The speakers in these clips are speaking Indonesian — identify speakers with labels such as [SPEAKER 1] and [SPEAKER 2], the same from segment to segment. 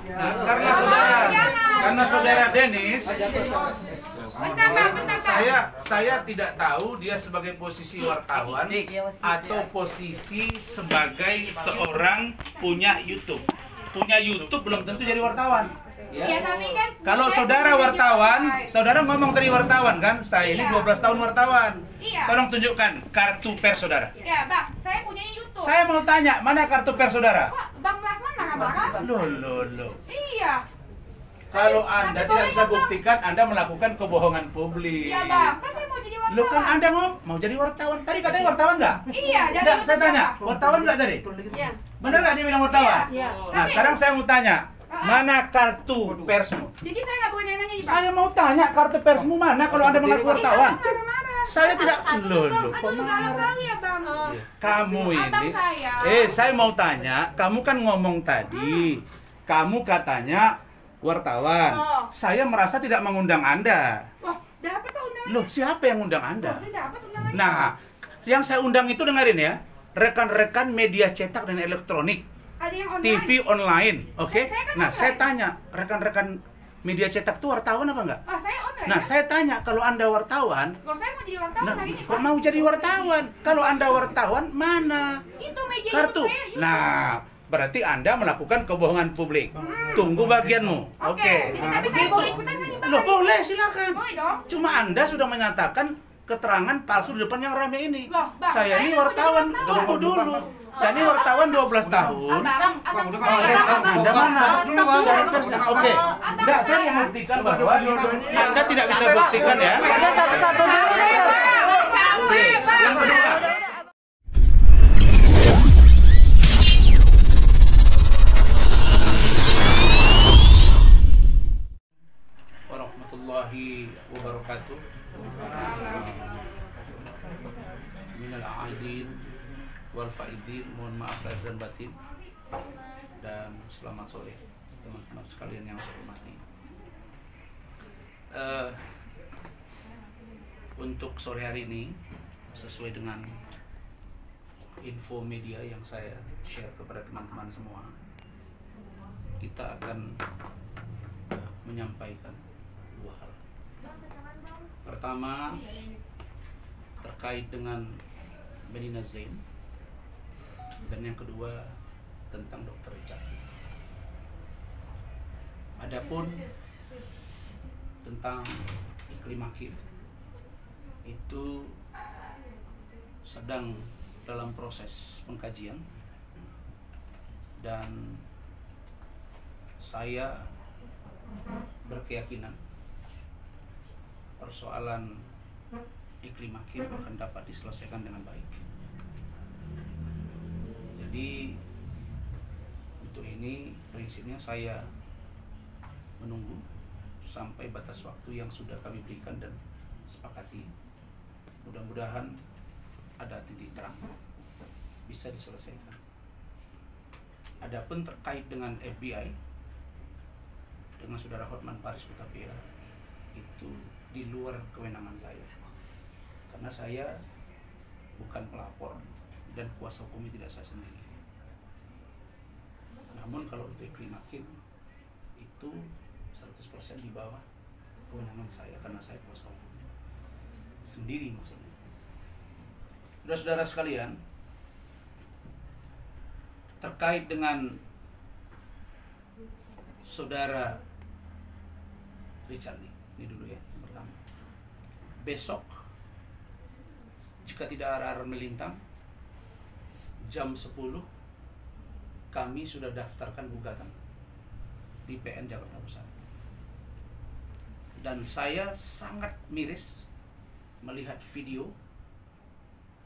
[SPEAKER 1] Nah, karena saudara Dennis, saya tidak tahu dia sebagai posisi wartawan atau posisi sebagai seorang punya YouTube. Punya YouTube belum tentu jadi wartawan. Ya. Kalau saudara wartawan, saudara ngomong tadi wartawan kan? Saya ini 12 tahun wartawan. Tolong tunjukkan kartu pers saudara.
[SPEAKER 2] Ya, Bang, saya punya YouTube.
[SPEAKER 1] Saya mau tanya, mana kartu pers saudara?
[SPEAKER 2] Bang Lasman mana, Bang?
[SPEAKER 1] Loh.
[SPEAKER 2] Iya.
[SPEAKER 1] Kalau Anda tidak bisa buktikan, Anda melakukan kebohongan publik.
[SPEAKER 2] Iya, Bang. Kan saya mau jadi wartawan.
[SPEAKER 1] Lo kan Anda mau jadi wartawan. Tadi katanya wartawan nggak?
[SPEAKER 2] Iya, jadi
[SPEAKER 1] Nggak, saya tanya, wartawan nggak tadi?
[SPEAKER 2] Iya.
[SPEAKER 1] Benar nggak dia bilang wartawan?
[SPEAKER 2] Iya.
[SPEAKER 1] Nah, sekarang saya mau tanya, mana kartu persmu?
[SPEAKER 2] Jadi saya nggak boleh nanya, Bang.
[SPEAKER 1] Saya mau tanya kartu persmu mana kalau Anda mengaku wartawan?
[SPEAKER 2] Marah-marah.
[SPEAKER 1] Saya tidak. Loh,
[SPEAKER 2] Galak kali ya, Bang.
[SPEAKER 1] kamu ini.
[SPEAKER 2] Saya.
[SPEAKER 1] Saya mau tanya, kamu kan ngomong tadi, kamu katanya wartawan. Saya merasa tidak mengundang Anda.
[SPEAKER 2] Wah, dapat Pak undangan.
[SPEAKER 1] Loh, siapa yang undang Anda?
[SPEAKER 2] Dapat undangannya.
[SPEAKER 1] Nah, yang saya undang itu dengerin ya, rekan-rekan media cetak dan elektronik,
[SPEAKER 2] Ada yang online.
[SPEAKER 1] TV online, oke?
[SPEAKER 2] Saya kan
[SPEAKER 1] Nah,
[SPEAKER 2] online.
[SPEAKER 1] saya tanya, rekan-rekan media cetak itu wartawan apa enggak?
[SPEAKER 2] Saya online.
[SPEAKER 1] Nah, saya tanya, kalau Anda wartawan,
[SPEAKER 2] Kalau saya mau jadi wartawan
[SPEAKER 1] nah,
[SPEAKER 2] hari ini,
[SPEAKER 1] kok
[SPEAKER 2] Pak.
[SPEAKER 1] mau jadi wartawan? Kalau Anda wartawan, mana
[SPEAKER 2] Itu meja
[SPEAKER 1] kartu?
[SPEAKER 2] YouTube saya, itu.
[SPEAKER 1] Nah, berarti Anda melakukan kebohongan publik. Tunggu bagianmu, oke?
[SPEAKER 2] Jadi tapi saya boleh ikutan nggak nih, Bang?
[SPEAKER 1] Loh, boleh, silakan.
[SPEAKER 2] Boleh dong.
[SPEAKER 1] Cuma Anda sudah menyatakan keterangan palsu di depan yang rame ini.
[SPEAKER 2] Loh, Bang,
[SPEAKER 1] Saya ini
[SPEAKER 2] saya mau
[SPEAKER 1] wartawan,
[SPEAKER 2] jadi
[SPEAKER 1] tunggu dulu. Saya ini wartawan 12 tahun.
[SPEAKER 2] Abang,
[SPEAKER 1] Anda mana? Oke. Enggak, saya mau buktikan bahwa Anda tidak bisa buktikan ya.
[SPEAKER 3] Ada satu-satu dulu deh.
[SPEAKER 1] Yang kedua, warahmatullahi wabarakatuh. Minal aidin wal faidin, mohon maaf lahir dan batin, dan selamat sore teman-teman sekalian yang saya hormati. Untuk sore hari ini, sesuai dengan info media yang saya share kepada teman-teman semua, kita akan menyampaikan dua hal. Pertama, terkait dengan Medina Zain, dan yang kedua tentang Dr. Richard. Adapun tentang iklim hakim, itu sedang dalam proses pengkajian, dan saya berkeyakinan persoalan iklim hakim akan dapat diselesaikan dengan baik. Jadi untuk ini prinsipnya saya menunggu sampai batas waktu yang sudah kami berikan dan sepakati. Mudah-mudahan ada titik terang, bisa diselesaikan. Adapun terkait dengan FBI dengan saudara Hotman Paris Hutapea, itu di luar kewenangan saya, karena saya bukan pelapor dan kuasa hukumnya tidak saya sendiri. Namun kalau untuk iklim hakim itu 100% di bawah kewenangan saya, karena saya kuasa hukumnya sendiri maksudnya. Saudara-saudara sekalian, terkait dengan saudara Richard ini dulu ya, pertama. Besok jika tidak ada arar melintang, jam 10 kami sudah daftarkan gugatan di PN Jakarta Pusat. Dan saya sangat miris melihat video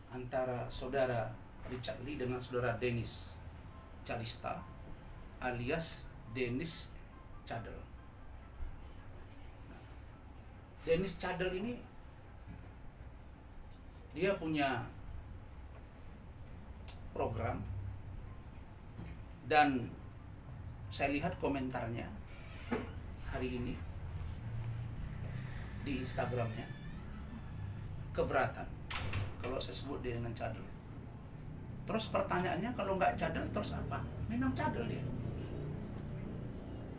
[SPEAKER 1] antara saudara Richard Lee dengan saudara Dennis Charista alias Dennis Cadel. Dennis Cadel ini dia punya program, dan saya lihat komentarnya hari ini di Instagramnya, keberatan kalau saya sebut dia dengan cadel. Terus pertanyaannya, kalau nggak cadel terus apa? Memang cadel dia.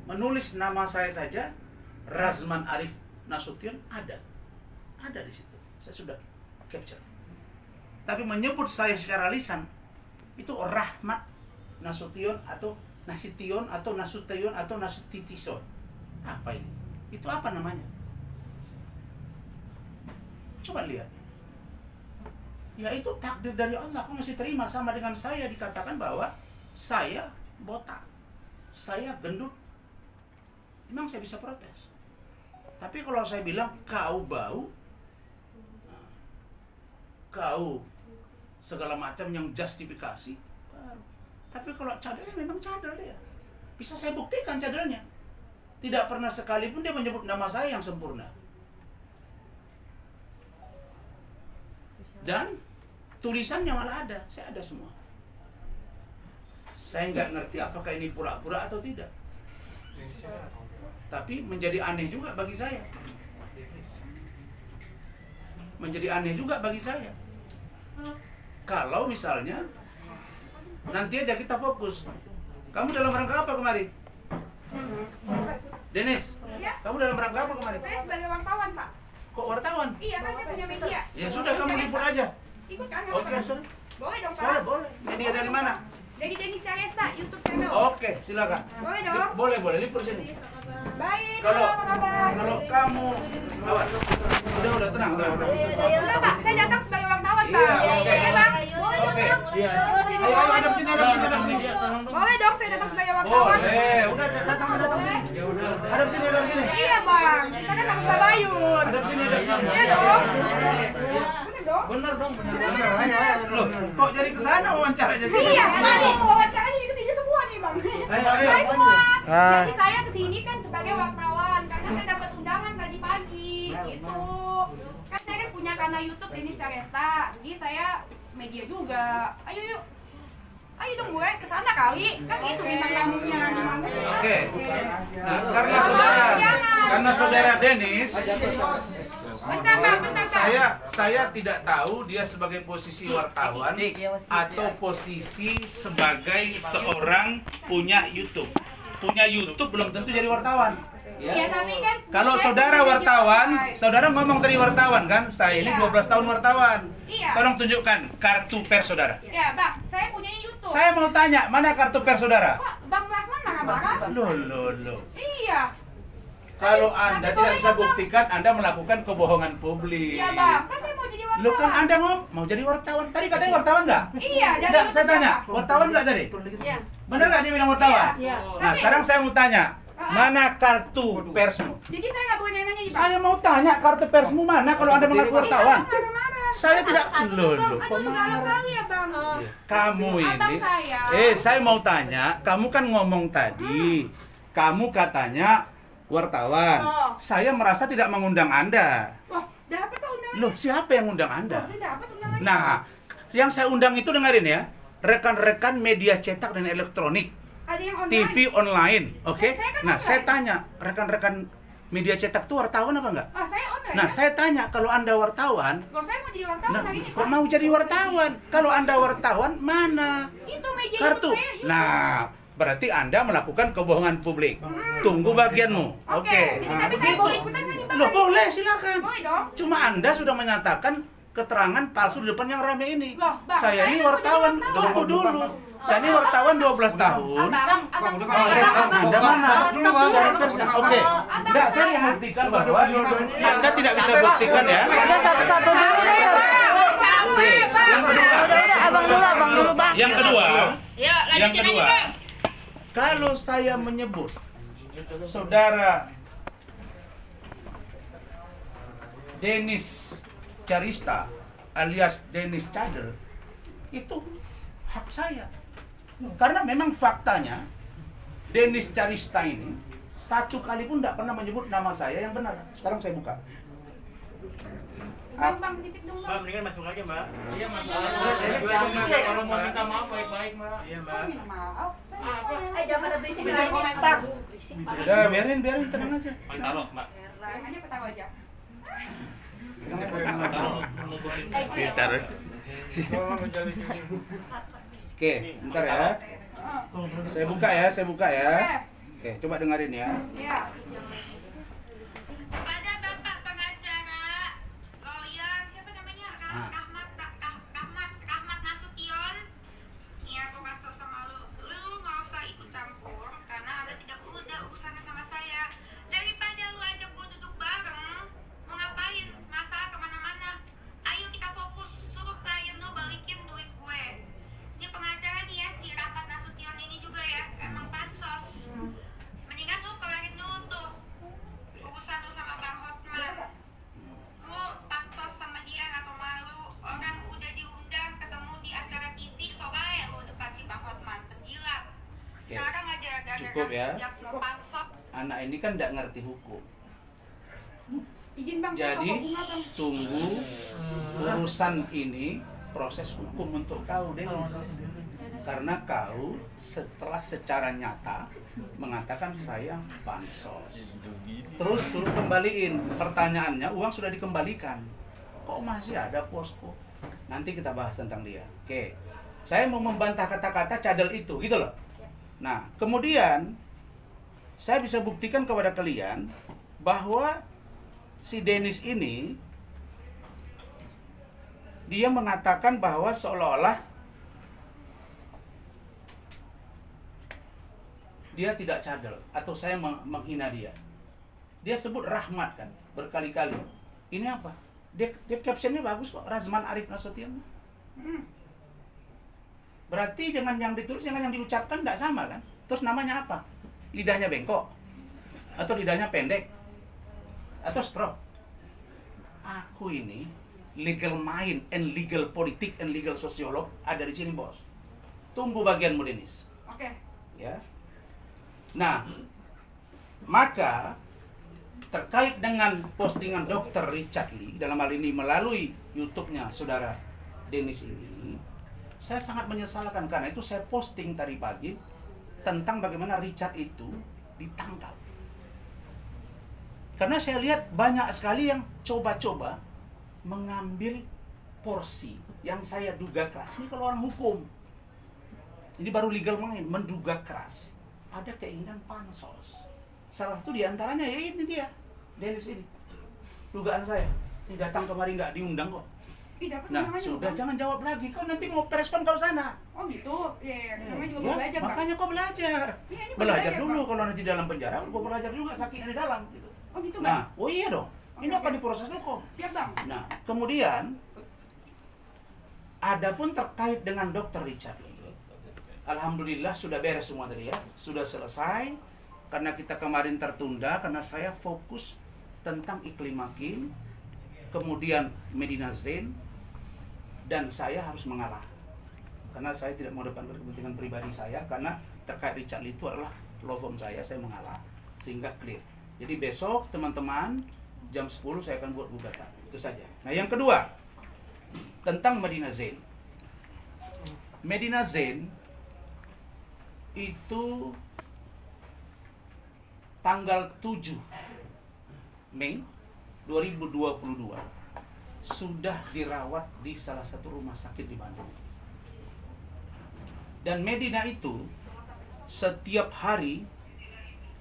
[SPEAKER 1] menulis nama saya saja, Razman Arif Nasution, ada di situ. Saya sudah capture. Tapi menyebut saya secara lisan itu Rahmat Nasution atau Nasution atau Nasution atau Nasutitison. Apa ini? Itu apa namanya? Coba lihat. Ya itu takdir dari Allah. Kau masih terima sama dengan saya dikatakan bahwa saya botak, saya gendut. Memang saya bisa protes. Tapi kalau saya bilang kau bau, kau segala macam yang justifikasi, baru. Tapi kalau cadelnya memang cadel dia. Bisa saya buktikan cadelnya. Tidak pernah sekalipun dia menyebut nama saya yang sempurna. Dan tulisannya malah ada, saya ada semua. Saya nggak ngerti apakah ini pura-pura atau tidak. Tapi menjadi aneh juga bagi saya. Menjadi aneh juga bagi saya. Kalau misalnya nanti aja kita fokus. Kamu dalam rangka apa kemarin? Dennis,
[SPEAKER 2] Ya.
[SPEAKER 1] kamu dalam rangka apa kemarin?
[SPEAKER 2] Saya sebagai wartawan, Pak.
[SPEAKER 1] Kok wartawan?
[SPEAKER 2] Iya, kan saya punya media.
[SPEAKER 1] Ya sudah, kamu liput aja.
[SPEAKER 2] Ikut kan?
[SPEAKER 1] Oke, sorry.
[SPEAKER 2] Boleh dong, Pak.
[SPEAKER 1] Sorry, boleh. Media dari mana?
[SPEAKER 2] Dari Denis Caresta, YouTube channel.
[SPEAKER 1] Oke, silakan.
[SPEAKER 2] Boleh dong.
[SPEAKER 1] Boleh, liput sini.
[SPEAKER 2] Baik,
[SPEAKER 1] Kalau
[SPEAKER 2] apa kabar?
[SPEAKER 1] kamu awas. Udah tenang, udah.
[SPEAKER 2] Enggak, Pak. Saya datang sebagai wartawan, Pak.
[SPEAKER 1] Iya, oke.
[SPEAKER 2] Iya, Bang. Boleh
[SPEAKER 1] Oke.
[SPEAKER 2] dong.
[SPEAKER 1] Iya. Ayo, hadap sini.
[SPEAKER 2] Boleh dong, saya datang sebagai wartawan.
[SPEAKER 1] Boleh, udah datang sini. Hadap sini.
[SPEAKER 2] Iya, Bang. Kita kan harus tabayun.
[SPEAKER 1] Hadap sini.
[SPEAKER 2] Iya dong. Bener dong.
[SPEAKER 1] Bener, ayo. Loh, kok jadi kesana wawancaranya sih?
[SPEAKER 2] Iya, tadi wawancaranya di kesini semua nih, Bang.
[SPEAKER 1] Ayo.
[SPEAKER 2] Hai semua.
[SPEAKER 3] Hai.
[SPEAKER 2] Jadi saya kesini kan sebagai wartawan karena saya dapat undangan tadi pagi gitu. Kan saya kan punya kanal YouTube Denis Caresta. Jadi saya media juga. Ayo yuk. Ayo dong gue kesana kali. Kan itu bintang tamunya.
[SPEAKER 1] Oke. Nah, karena saudara Dennis,
[SPEAKER 2] Bentar, Kak.
[SPEAKER 1] saya tidak tahu dia sebagai posisi wartawan atau posisi sebagai seorang punya YouTube. Punya YouTube belum tentu jadi wartawan.
[SPEAKER 2] Iya, tapi kan
[SPEAKER 1] Kalau
[SPEAKER 2] saya
[SPEAKER 1] saudara
[SPEAKER 2] punya
[SPEAKER 1] wartawan,
[SPEAKER 2] media.
[SPEAKER 1] saudara ngomong tadi wartawan kan? Saya ini
[SPEAKER 2] Iya.
[SPEAKER 1] 12 tahun wartawan.
[SPEAKER 2] Iya.
[SPEAKER 1] Tolong tunjukkan kartu pers saudara.
[SPEAKER 2] Ya, Bang, saya punya YouTube.
[SPEAKER 1] Saya mau tanya, mana kartu pers saudara?
[SPEAKER 2] Kok Bang Lasman marah-marah?
[SPEAKER 1] Loh.
[SPEAKER 2] Iya.
[SPEAKER 1] Kalau Anda
[SPEAKER 2] Tapi
[SPEAKER 1] tidak
[SPEAKER 2] boleh
[SPEAKER 1] bisa
[SPEAKER 2] kan, Bang?
[SPEAKER 1] buktikan, Anda melakukan kebohongan publik.
[SPEAKER 2] Iya, Bang. Kan saya mau jadi wartawan.
[SPEAKER 1] Lu kan Anda mau jadi wartawan. Tadi katanya wartawan nggak?
[SPEAKER 2] Iya, dari
[SPEAKER 1] Enggak,
[SPEAKER 2] YouTube
[SPEAKER 1] saya tanya.
[SPEAKER 2] siapa?
[SPEAKER 1] Wartawan nggak tadi?
[SPEAKER 2] Iya.
[SPEAKER 1] Benar nggak dia bilang wartawan?
[SPEAKER 2] Iya.
[SPEAKER 1] Nah, sekarang saya mau tanya. Mana kartu persmu?
[SPEAKER 2] Jadi saya nggak boleh nanya nih, Bang.
[SPEAKER 1] Saya mau tanya kartu persmu mana kalau Anda mengaku wartawan?
[SPEAKER 2] Iya, marah-marah.
[SPEAKER 1] Saya tidak. Loh.
[SPEAKER 2] Aduh, galak kali ya, Bang.
[SPEAKER 1] Kamu
[SPEAKER 2] Abang
[SPEAKER 1] ini.
[SPEAKER 2] saya.
[SPEAKER 1] Saya mau tanya. Kamu kan ngomong tadi. Kamu katanya wartawan.
[SPEAKER 2] Oh.
[SPEAKER 1] Saya merasa tidak mengundang Anda.
[SPEAKER 2] Wah, dapat Pak undangannya.
[SPEAKER 1] Loh, siapa yang undang Anda?
[SPEAKER 2] Udah dapat undangannya.
[SPEAKER 1] Nah, yang saya undang itu dengerin ya. Rekan-rekan media cetak dan elektronik.
[SPEAKER 2] Ada yang online.
[SPEAKER 1] TV online, oke?
[SPEAKER 2] Saya kan
[SPEAKER 1] Nah,
[SPEAKER 2] online.
[SPEAKER 1] saya tanya, rekan-rekan media cetak itu wartawan apa enggak?
[SPEAKER 2] Ah, saya online.
[SPEAKER 1] Nah,
[SPEAKER 2] ya?
[SPEAKER 1] saya tanya, kalau Anda wartawan,
[SPEAKER 2] Loh, saya mau jadi wartawan
[SPEAKER 1] nah,
[SPEAKER 2] hari ini,
[SPEAKER 1] kok
[SPEAKER 2] Pak.
[SPEAKER 1] mau jadi wartawan? Kalau Anda wartawan, mana
[SPEAKER 2] Itu media
[SPEAKER 1] kartu?
[SPEAKER 2] YouTube saya, YouTube.
[SPEAKER 1] Nah, berarti Anda melakukan kebohongan publik. Tunggu bagianmu, oke?
[SPEAKER 2] Jadi tapi saya boleh ikutan nggak nih, Bang?
[SPEAKER 1] Loh, boleh, silakan.
[SPEAKER 2] Boleh dong.
[SPEAKER 1] Cuma Anda sudah menyatakan keterangan palsu di depan yang rame ini.
[SPEAKER 2] Loh, Bang,
[SPEAKER 1] Saya ini
[SPEAKER 2] saya mau
[SPEAKER 1] wartawan,
[SPEAKER 2] jadi wartawan.
[SPEAKER 1] tunggu dulu. Saya ini wartawan 12 tahun.
[SPEAKER 2] Abang,
[SPEAKER 1] Anda mana? Siaran persnya. Oke. Enggak, saya mau buktikan bahwa Anda tidak bisa buktikan ya.
[SPEAKER 3] Udah satu-satu dulu deh.
[SPEAKER 1] Yang kedua.
[SPEAKER 3] Udah, abang dulu bang.
[SPEAKER 1] Yang kedua. Kalau saya menyebut saudara Denis Carista alias Denis Cader, itu hak saya. Karena memang faktanya Denis Carista ini satu kali pun tidak pernah menyebut nama saya yang benar. Sekarang saya buka.
[SPEAKER 2] Bang, titip dong,
[SPEAKER 4] Mbak,
[SPEAKER 2] Bang.
[SPEAKER 4] mendingan masuk aja, Mbak.
[SPEAKER 5] Iya, Mas.
[SPEAKER 4] Mbak.
[SPEAKER 5] Kalau mau minta maaf baik-baik, Mbak.
[SPEAKER 4] Iya,
[SPEAKER 2] Oh,
[SPEAKER 4] Mbak.
[SPEAKER 2] minta maaf. Saya
[SPEAKER 5] Apa?
[SPEAKER 2] lupa ya.
[SPEAKER 6] Jangan pada berisik dengan komentar.
[SPEAKER 1] Udah, biarin tenang aja.
[SPEAKER 5] Pakai taruh, Mbak.
[SPEAKER 2] Yang aja ketawa aja.
[SPEAKER 5] Taruh menunggu.
[SPEAKER 1] Taruh. Oke, bentar ya. Saya buka ya.
[SPEAKER 2] Oke.
[SPEAKER 1] Oke, coba dengerin ya.
[SPEAKER 2] Iya.
[SPEAKER 6] Kepada Bapak pengacara lawyer siapa namanya? Rahmat Nasution. Iya, aku kasih tau sama lu nggak usah ikut campur karena ada tidak udah urusannya sama saya. Daripada lu ajak gue duduk bareng, mau ngapain? Masalah kemana-mana. Ayo kita fokus, suruh klien lu balikin duit gue. Dia pengacara nih ya, si Rahmat Nasution ini juga ya, emang pansos. Mendingan lu kelarin dulu tuh urusan lu sama Bang Hotman. Lu pansos sama dia atau malu? Orang udah diundang ketemu di acara TV, coba ya lu depan si Bang Hotman, penjilat.
[SPEAKER 1] Oke.
[SPEAKER 6] Sekarang aja ada
[SPEAKER 1] Cukup ya.
[SPEAKER 6] mau pansos.
[SPEAKER 1] Anak ini kan nggak ngerti hukum.
[SPEAKER 2] Izin Bang,
[SPEAKER 1] Jadi
[SPEAKER 2] saya bunga, Bang.
[SPEAKER 1] tunggu urusan ini proses hukum untuk kau, Denis. Karena kau setelah secara nyata mengatakan saya bansos. Terus suruh kembaliin. Pertanyaannya, uang sudah dikembalikan. Kok masih ada posko? Nanti kita bahas tentang dia. Oke. Saya mau membantah kata-kata cadel itu, gitu loh. Nah, kemudian saya bisa buktikan kepada kalian bahwa si Denis ini dia mengatakan bahwa seolah-olah dia tidak cadel atau saya menghina dia. Dia sebut Rahmat kan berkali-kali. Ini apa? Dia captionnya bagus kok, Razman Arif Nasution. Berarti dengan yang ditulis dengan yang diucapkan tidak sama kan? Terus namanya apa? Lidahnya bengkok? Atau lidahnya pendek? Atau stroke? Aku ini legal mind and legal politik and legal sosiolog ada di sini, bos. Tunggu bagianmu, Denis.
[SPEAKER 2] Oke.
[SPEAKER 1] Ya. Nah, maka terkait dengan postingan Dr. Richard Lee dalam hal ini melalui YouTube-nya saudara Denis ini, saya sangat menyesalkan karena itu saya posting tadi pagi tentang bagaimana Richard itu ditangkap. Karena saya lihat banyak sekali yang coba-coba mengambil porsi yang saya duga keras. Ini kalau orang hukum, ini baru legal main, menduga keras. Ada keinginan pansos. Salah satu diantaranya ya ini dia, Denis ini. Dugaan saya, ini datang kemari nggak diundang kok.
[SPEAKER 2] Ih, dapat
[SPEAKER 1] Nah,
[SPEAKER 2] undangannya,
[SPEAKER 1] sudah
[SPEAKER 2] Bang.
[SPEAKER 1] jangan jawab lagi. Kau nanti mau preskon kau sana.
[SPEAKER 2] Oh gitu. Iya, namanya juga
[SPEAKER 1] Ya,
[SPEAKER 2] mau belajar, Bang.
[SPEAKER 1] makanya kau belajar.
[SPEAKER 2] Iya, ini
[SPEAKER 1] Belajar
[SPEAKER 2] belajar,
[SPEAKER 1] dulu
[SPEAKER 2] Bang.
[SPEAKER 1] kalau nanti dalam penjara, kau belajar juga sakitnya di dalam gitu.
[SPEAKER 2] Oh gitu,
[SPEAKER 1] Nah,
[SPEAKER 2] Bang.
[SPEAKER 1] oh iya dong. Ini
[SPEAKER 2] Oke,
[SPEAKER 1] akan
[SPEAKER 2] oke.
[SPEAKER 1] diproses hukum.
[SPEAKER 2] Siap, Bang.
[SPEAKER 1] Nah, kemudian adapun terkait dengan Dr. Richard ini, alhamdulillah sudah beres semua tadi ya, sudah selesai karena kita kemarin tertunda karena saya fokus tentang Iklim Makin, kemudian Medina Zain, dan saya harus mengalah karena saya tidak mau depan kepentingan pribadi saya karena terkait Richard itu adalah law firm saya mengalah sehingga clear. Jadi besok teman-teman jam 10 saya akan buat gugatan. Itu saja. Nah, yang kedua tentang Medina Zain. Medina Zain itu tanggal 7 Mei 2022 sudah dirawat di salah satu rumah sakit di Bandung. Dan Medina itu setiap hari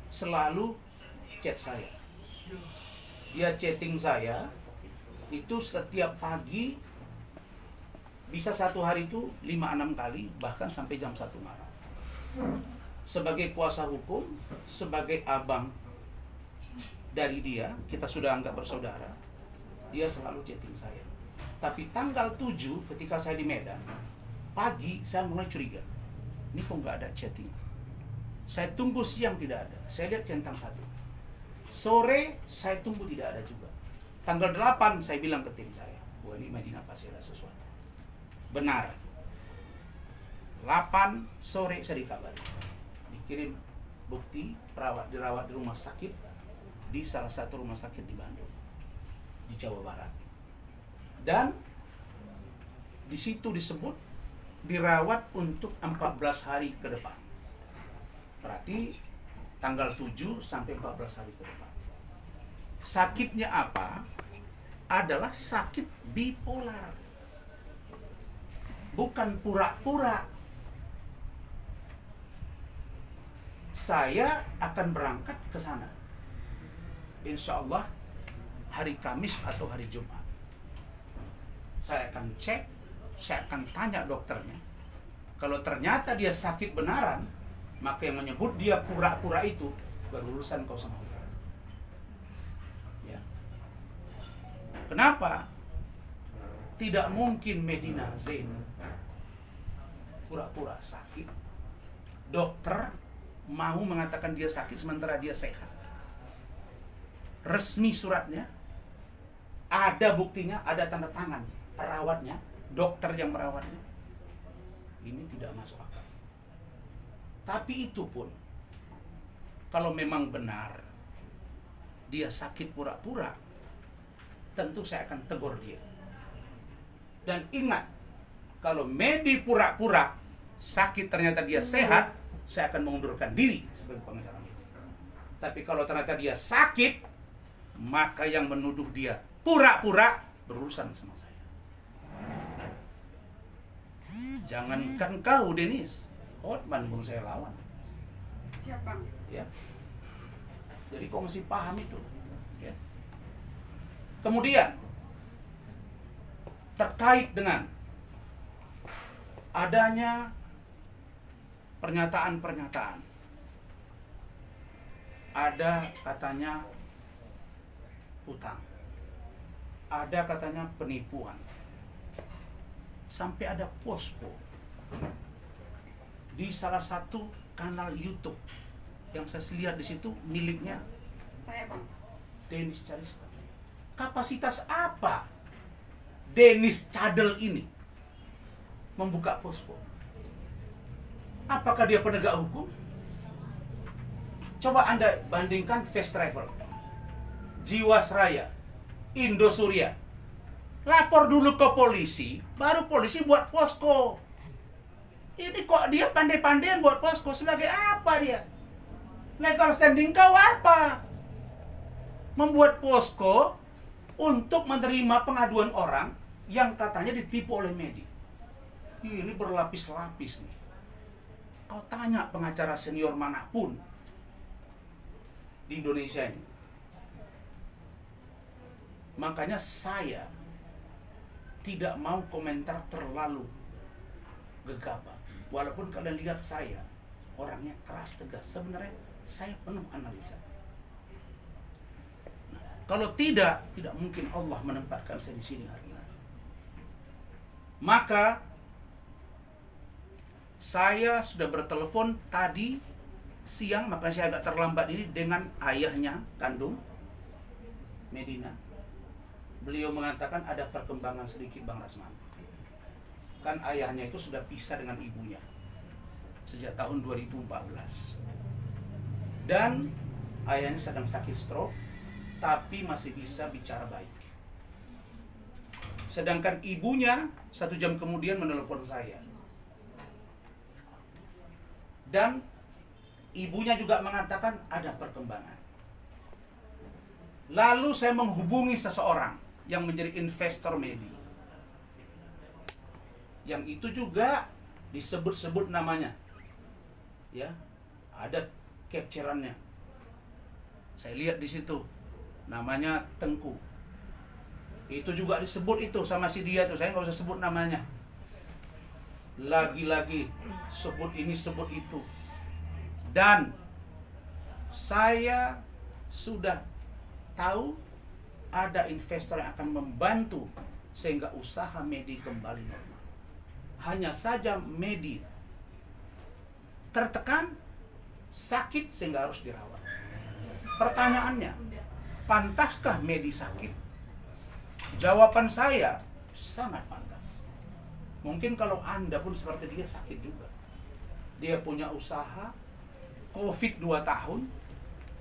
[SPEAKER 1] selalu chat saya. Dia chatting saya itu setiap pagi, bisa satu hari itu 5-6 kali, bahkan sampai jam 1 malam. Sebagai kuasa hukum, sebagai abang dari dia, kita sudah anggap bersaudara, dia selalu chatting saya. Tapi tanggal 7 ketika saya di Medan, pagi saya mulai curiga, ini kok nggak ada chatting. Saya tunggu siang tidak ada, saya lihat centang 1. Sore saya tunggu tidak ada juga. Tanggal 8 saya bilang ke tim saya, wah ini Medina pasti ada sesuatu. Benar. 8 sore saya dikabari, dikirim bukti dirawat di rumah sakit, di salah satu rumah sakit di Bandung, di Jawa Barat. Dan di situ disebut dirawat untuk 14 hari ke depan. Berarti tanggal 7 sampai 14 hari ke depan. Sakitnya apa? Adalah sakit bipolar. Bukan pura-pura. saya akan berangkat ke sana. Insya Allah hari Kamis atau hari Jumat. Saya akan cek, saya akan tanya dokternya. Kalau ternyata dia sakit benaran, maka yang menyebut dia pura-pura itu berurusan kau sama Allah. Ya. Kenapa? Tidak mungkin Medina Zain pura-pura sakit. Dokter mau mengatakan dia sakit sementara dia sehat. Resmi suratnya, ada buktinya, ada tanda tangan perawatnya, dokter yang merawatnya. Ini tidak masuk akal. Tapi itu pun, kalau memang benar dia sakit pura-pura, tentu saya akan tegur dia. Dan ingat, kalau Medi pura-pura sakit ternyata dia sehat, saya akan mengundurkan diri sebagai pengacara Medi. Tapi kalau ternyata dia sakit, maka yang menuduh dia pura-pura berurusan sama saya. Jangankan kau, Denis, Hotman pun saya lawan.
[SPEAKER 2] Siapa?
[SPEAKER 1] Ya. Jadi kau mesti paham itu. Ya. Kemudian terkait dengan adanya pernyataan-pernyataan, ada katanya hutang, ada katanya penipuan, sampai ada posko di salah satu kanal YouTube yang saya lihat di situ miliknya
[SPEAKER 2] Saya, Bang.
[SPEAKER 1] Denis Charista. Kapasitas apa Denis Cadel ini membuka posko? Apakah dia penegak hukum? Coba Anda bandingkan Fast Travel, Jiwasraya, Indosuria. Lapor dulu ke polisi, baru polisi buat posko. Ini kok dia pandai-pandaian buat posko, sebagai apa dia? Legal standing kau apa? Membuat posko untuk menerima pengaduan orang yang katanya ditipu oleh Medi. Ini berlapis-lapis nih. Kau tanya pengacara senior manapun di Indonesia ini. Makanya saya tidak mau komentar terlalu gegabah. Walaupun kalian lihat saya orangnya keras tegas, sebenarnya saya penuh analisa. Nah, kalau tidak mungkin Allah menempatkan saya di sini hari ini. Maka saya sudah bertelepon tadi siang, maka saya agak terlambat ini, dengan ayahnya kandung Medina. Beliau mengatakan ada perkembangan sedikit, Bang Rasman. Kan ayahnya itu sudah pisah dengan ibunya sejak tahun 2014. Dan ayahnya sedang sakit stroke, tapi masih bisa bicara baik. Sedangkan ibunya 1 jam kemudian menelpon saya. Dan ibunya juga mengatakan ada perkembangan. Lalu saya menghubungi seseorang yang menjadi investor Medi, yang itu juga disebut-sebut namanya. Ya, ada capture-annya. Saya lihat di situ namanya Tengku. Itu juga disebut itu sama si dia tuh, saya nggak usah sebut namanya. Lagi-lagi sebut ini sebut itu. Dan saya sudah tahu ada investor yang akan membantu sehingga usaha Medi kembali normal. Hanya saja Medi tertekan, sakit sehingga harus dirawat. Pertanyaannya, pantaskah Medi sakit? Jawaban saya sangat pantas. Mungkin kalau Anda pun seperti dia sakit juga. Dia punya usaha, COVID 2 tahun,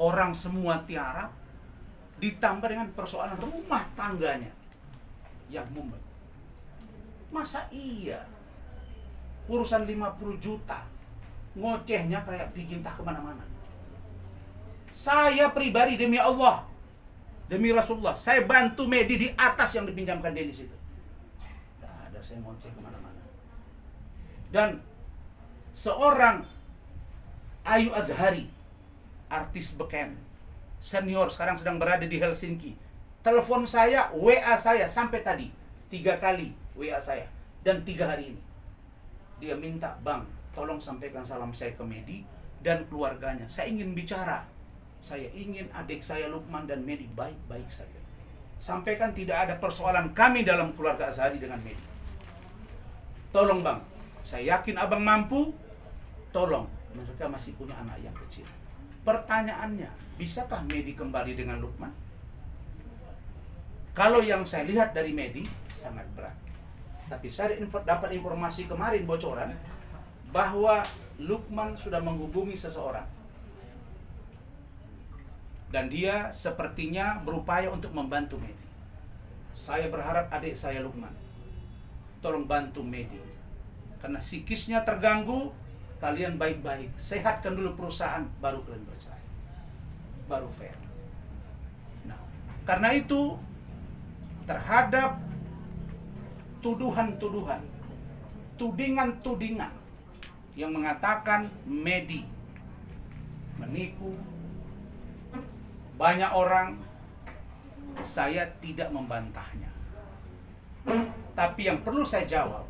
[SPEAKER 1] orang semua tiarap, ditambah dengan persoalan rumah tangganya yang mumet. Masa iya urusan 50 juta ngocehnya kayak bikin tak kemana-mana. Saya pribadi demi Allah, demi Rasulullah, saya bantu Medi di atas yang dipinjamkan Denis itu. Tidak ada saya ngoceh kemana-mana. Dan seorang Ayu Azhari artis beken, senior, sekarang sedang berada di Helsinki. Telepon saya, WA saya sampai tadi 3 kali WA saya, dan 3 hari ini dia minta, "Bang, tolong sampaikan salam saya ke Medi dan keluarganya. Saya ingin bicara. Saya ingin adik saya Lukman dan Medi baik-baik saja. Sampaikan tidak ada persoalan kami dalam keluarga Azhari dengan Medi. Tolong Bang, saya yakin Abang mampu. Tolong, mereka masih punya anak yang kecil." Pertanyaannya, bisakah Medi kembali dengan Lukman? Kalau yang saya lihat dari Medi, sangat berat. Tapi saya dapat informasi kemarin bocoran bahwa Lukman sudah menghubungi seseorang. Dan dia sepertinya berupaya untuk membantu Medi. Saya berharap adik saya Lukman, tolong bantu Medi. Karena psikisnya terganggu, kalian baik-baik. Sehatkan dulu perusahaan, baru kalian bercerai. Baru fair. Nah, karena itu, terhadap tuduhan-tuduhan, tudingan-tudingan yang mengatakan Medi menipu banyak orang, saya tidak membantahnya. Tapi yang perlu saya jawab,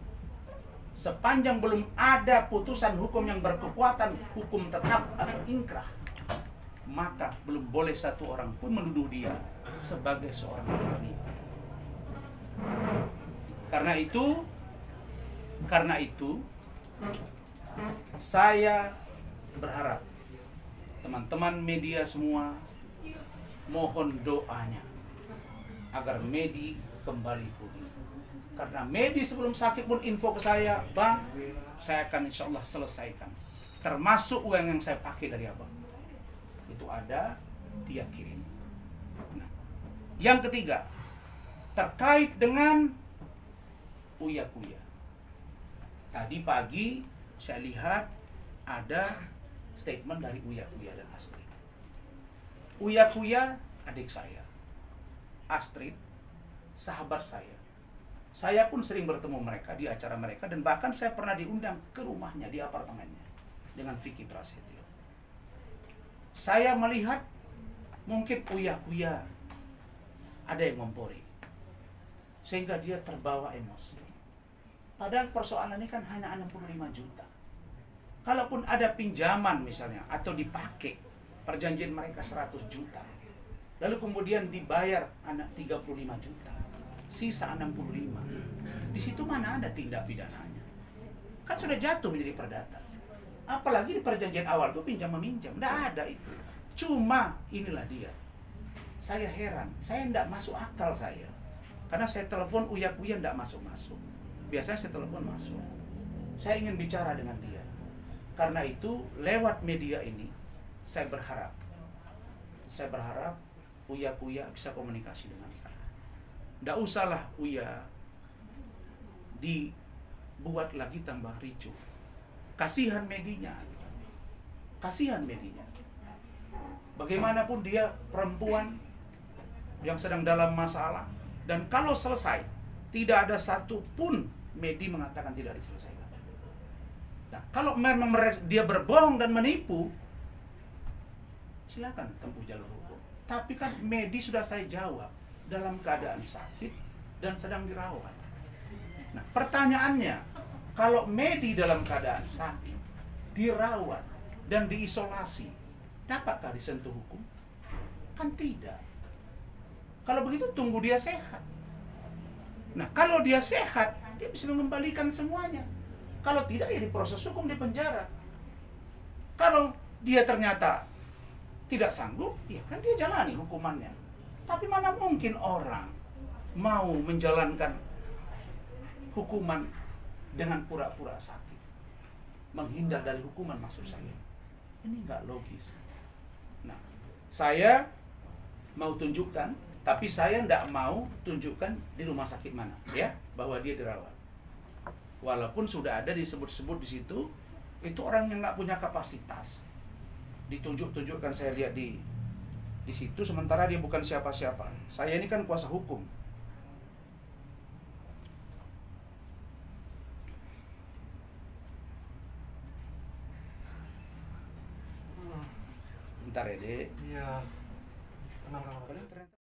[SPEAKER 1] sepanjang belum ada putusan hukum yang berkekuatan hukum tetap atau inkrah, maka belum boleh satu orang pun menuduh dia sebagai seorang penipu. Karena itu saya berharap teman-teman media semua mohon doanya agar Medi kembali pulih. Karena Medi sebelum sakit pun info ke saya, "Bang, saya akan insya Allah selesaikan, termasuk uang yang saya pakai dari Abang." Itu ada, dia kirim. Nah, yang ketiga, terkait dengan Uya-Kuya. Tadi pagi saya lihat ada statement dari Uya-Kuya dan Astrid. Uya-Kuya adik saya, Astrid sahabat saya. Saya pun sering bertemu mereka di acara mereka, dan bahkan saya pernah diundang ke rumahnya di apartemennya dengan Vicky Prasetyo. Saya melihat mungkin Uya-Kuya ada yang mempori, sehingga dia terbawa emosi. Padahal persoalan ini kan hanya 65 juta. Kalaupun ada pinjaman misalnya, atau dipakai, perjanjian mereka 100 juta. Lalu kemudian dibayar anak 35 juta. Sisa 65. Di situ mana ada tindak pidananya? Kan sudah jatuh menjadi perdata. Apalagi di perjanjian awal itu pinjam meminjam. Tidak ada itu. Cuma inilah dia. Saya heran. Saya tidak masuk akal saya. Karena saya telepon Uya-Kuya tidak masuk-masuk. Biasanya saya telepon masuk. Saya ingin bicara dengan dia. Karena itu lewat media ini saya berharap Uya-Kuya bisa komunikasi dengan saya. Tidak usahlah Uya dibuat lagi tambah ricuh. Kasihan medinya. Kasihan medinya. Bagaimanapun dia perempuan yang sedang dalam masalah. Dan kalau selesai, tidak ada satupun Medi mengatakan tidak diselesaikan. Nah, kalau memang dia berbohong dan menipu, silakan tempuh jalur hukum. Tapi kan Medi sudah saya jawab dalam keadaan sakit dan sedang dirawat. Nah, pertanyaannya, kalau Medi dalam keadaan sakit, dirawat dan diisolasi, dapatkah disentuh hukum? Kan tidak. Kalau begitu tunggu dia sehat. Nah, kalau dia sehat, dia bisa mengembalikan semuanya. Kalau tidak, ya diproses hukum di penjara. Kalau dia ternyata tidak sanggup, ya kan dia jalani hukumannya. Tapi mana mungkin orang mau menjalankan hukuman dengan pura-pura sakit, menghindar dari hukuman, maksud saya. Ini nggak logis. Nah, saya mau tunjukkan, tapi saya nggak mau tunjukkan di rumah sakit mana, ya, bahwa dia dirawat. Walaupun sudah ada disebut-sebut di situ, itu orang yang nggak punya kapasitas. Ditunjuk-tunjukkan, saya lihat di situ, sementara dia bukan siapa-siapa. Saya ini kan kuasa hukum. Bentar ya, Dek.
[SPEAKER 7] Iya. Tenang, Kak.
[SPEAKER 1] Padahal ternyata